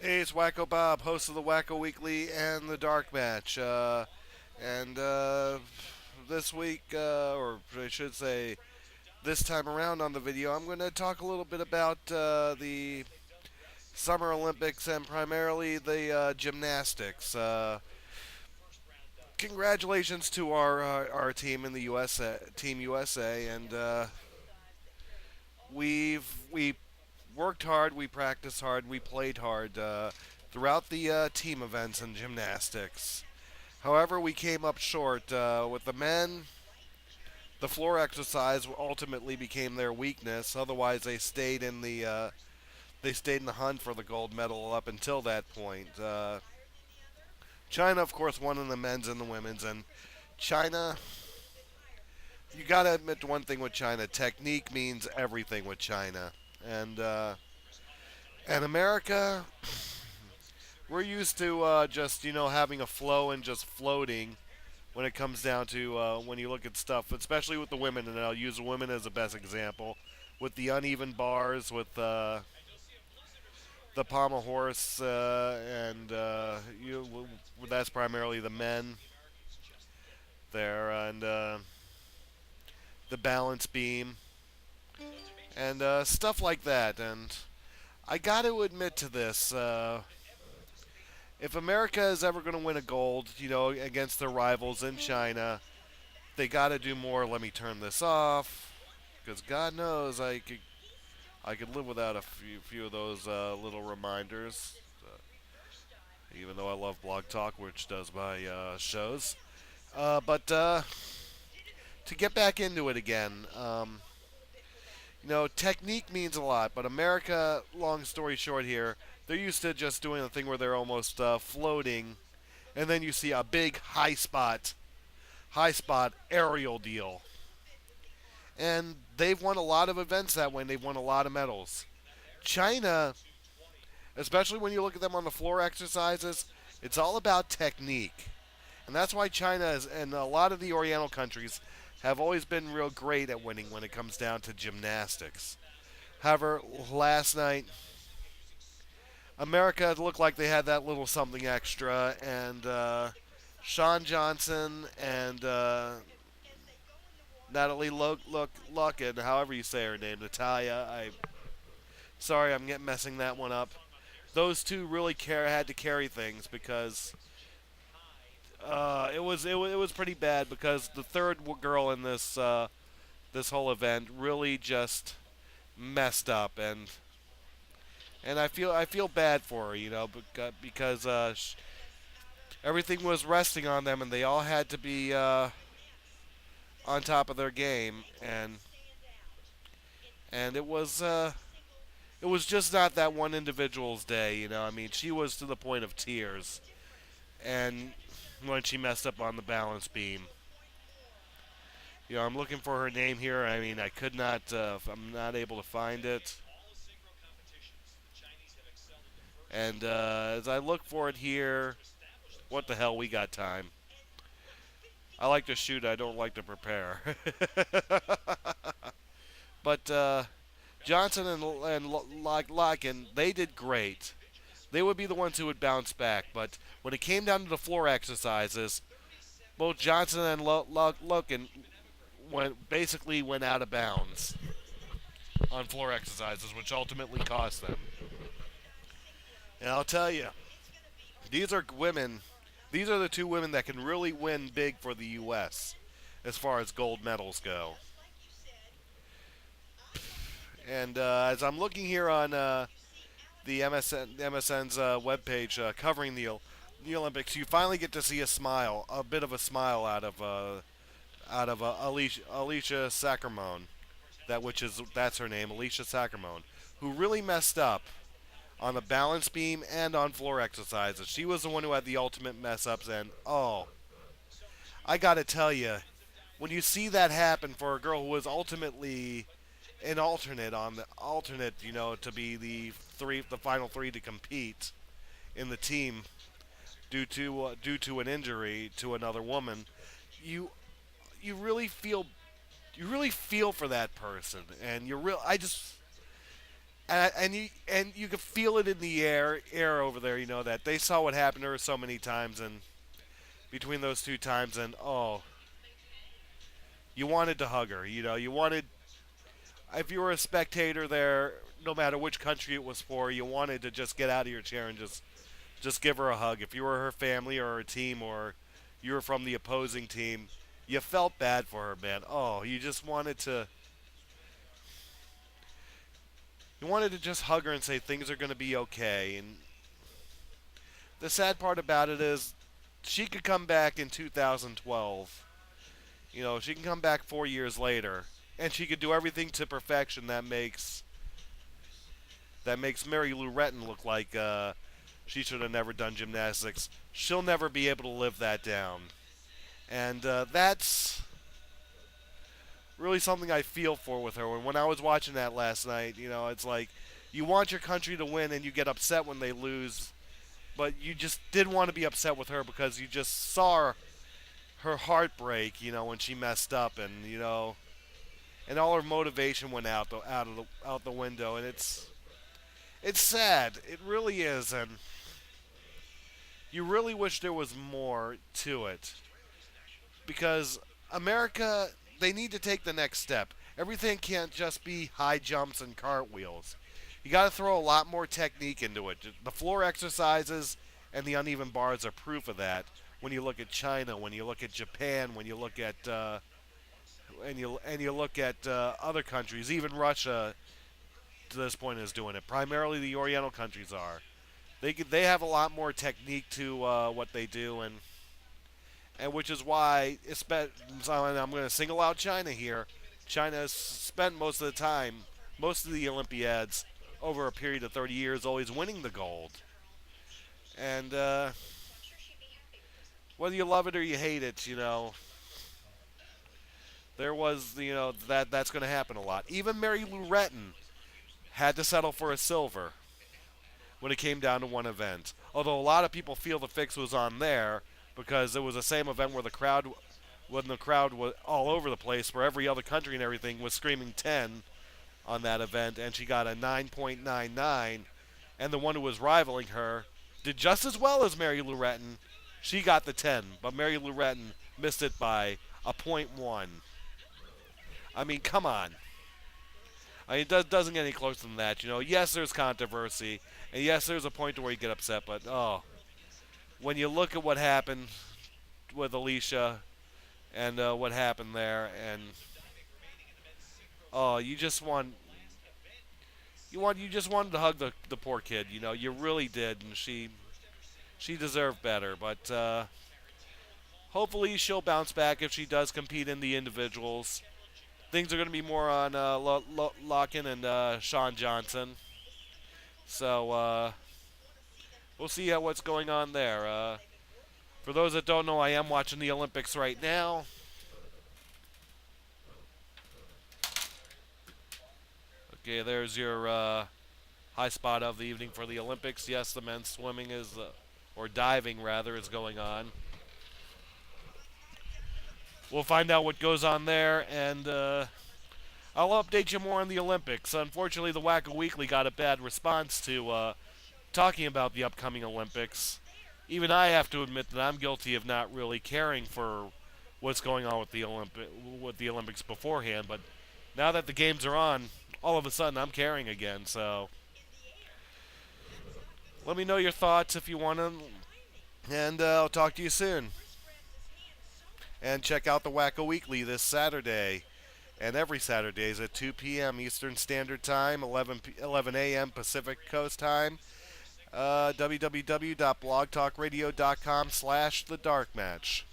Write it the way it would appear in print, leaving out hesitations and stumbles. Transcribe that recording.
Hey, it's Wacko Bob, host of the Wacko Weekly and the Dark Match. And this week, or I should say, this time around on the video, I'm going to talk a little bit about the Summer Olympics and primarily the gymnastics. Congratulations to our team in the USA, Team USA, and we worked hard, we practiced hard, we played hard throughout the team events in gymnastics. However, we came up short with the men. The floor exercise ultimately became their weakness. Otherwise, they stayed in the hunt for the gold medal up until that point. China, of course, won in the men's and the women's. And China, you got to admit one thing with China: technique means everything with China. And uh, and America, we're used to just having a flow and just floating when it comes down to when you look at stuff, especially with the women, and I'll use women as the best example, with the uneven bars, with the pommel horse, that's primarily the men there, and the balance beam, and stuff like that. And I got to admit to this. If America is ever going to win a gold, against their rivals in China, they got to do more. Let me turn this off, because God knows I could live without a few of those little reminders. Even though I love Blog Talk, which does my shows, but to get back into it again, technique means a lot. But America, long story short, here they're used to just doing the thing where they're almost floating, and then you see a big high spot aerial deal. And they've won a lot of events that way, and they've won a lot of medals. China, especially when you look at them on the floor exercises, it's all about technique. And that's why China is, and a lot of the Oriental countries have always been real great at winning when it comes down to gymnastics. However, last night, America looked like they had that little something extra, and Sean Johnson and Natalie Lucken, however you say her name, Natalia. Sorry, I'm getting messing that one up. Those two really had to carry things because it was pretty bad because the third girl in this whole event really just messed up, and I feel bad for her, because everything was resting on them, and they all had to be on top of their game, and it was just not that one individual's day. I mean, she was to the point of tears, and when she messed up on the balance beam. I'm looking for her name here. I mean, I could not. I'm not able to find it. And as I look for it here, what the hell? We got time. I like to shoot. I don't like to prepare. But Johnson and Locken, they did great. They would be the ones who would bounce back. But when it came down to the floor exercises, both Johnson and Locken basically went out of bounds on floor exercises, which ultimately cost them. And I'll tell you, these are women. These are the two women that can really win big for the U.S. as far as gold medals go. And as I'm looking here on the MSN's webpage covering the Olympics, you finally get to see a bit of a smile out of Alicia Sacramone, that's her name, Alicia Sacramone, who really messed up on the balance beam and on floor exercises. She was the one who had the ultimate mess ups, and I gotta tell you, when you see that happen for a girl who was ultimately an alternate, to be the final three to compete in the team due to an injury to another woman, you you really feel for that person, and I just And you could feel it in the air over there. You know that they saw what happened to her so many times, and between those two times, and you wanted to hug her. You wanted, if you were a spectator there, no matter which country it was for, you wanted to just get out of your chair and just give her a hug. If you were her family or her team, or you were from the opposing team, you felt bad for her, man. You just wanted to just hug her and say things are going to be okay. And the sad part about it is she could come back in 2012. She can come back 4 years later, and she could do everything to perfection that makes Mary Lou Retton look like she should have never done gymnastics. She'll never be able to live that down. And that's really something I feel for with her. When I was watching that last night, it's like you want your country to win and you get upset when they lose, but you just didn't want to be upset with her because you just saw her heartbreak, when she messed up, and all her motivation went out the window, and it's sad. It really is, and you really wish there was more to it because America, they need to take the next step. Everything can't just be high jumps and cartwheels. You got to throw a lot more technique into it. The floor exercises and the uneven bars are proof of that. When you look at China, when you look at Japan, when you look at and you look at other countries, even Russia to this point is doing it. Primarily, the Oriental countries are. They have a lot more technique to what they do, and which is why I'm going to single out China here. China has spent most of the time, most of the Olympiads, over a period of 30 years, always winning the gold. And whether you love it or you hate it, there was, that's going to happen a lot. Even Mary Lou Retton had to settle for a silver when it came down to one event. Although a lot of people feel the fix was on there because it was the same event where when the crowd was all over the place, where every other country and everything was screaming 10 on that event, and she got a 9.99, and the one who was rivaling her did just as well as Mary Lou Retton. She got the 10, but Mary Lou Retton missed it by a .1. I mean, come on. It doesn't get any closer than that. Yes, there's controversy, and yes, there's a point to where you get upset, but when you look at what happened with Alicia and what happened there, and you just wanted to hug the poor kid. You really did, and she deserved better. But hopefully she'll bounce back if she does compete in the individuals. Things are going to be more on Locken and Sean Johnson. So we'll see what's going on there. For those that don't know, I am watching the Olympics right now. Okay, there's your high spot of the evening for the Olympics. Yes, the men's swimming or diving rather, is going on. We'll find out what goes on there, and I'll update you more on the Olympics. Unfortunately, the Wacko Weekly got a bad response to talking about the upcoming Olympics. Even I have to admit that I'm guilty of not really caring for what's going on with the Olympics beforehand, but now that the games are on, all of a sudden I'm caring again. So let me know your thoughts if you want to, and I'll talk to you soon. And check out the Wacko Weekly this Saturday and every Saturdays at 2 p.m. Eastern Standard Time, 11 a.m. Pacific Coast Time. www.blogtalkradio.com/thedarkmatch.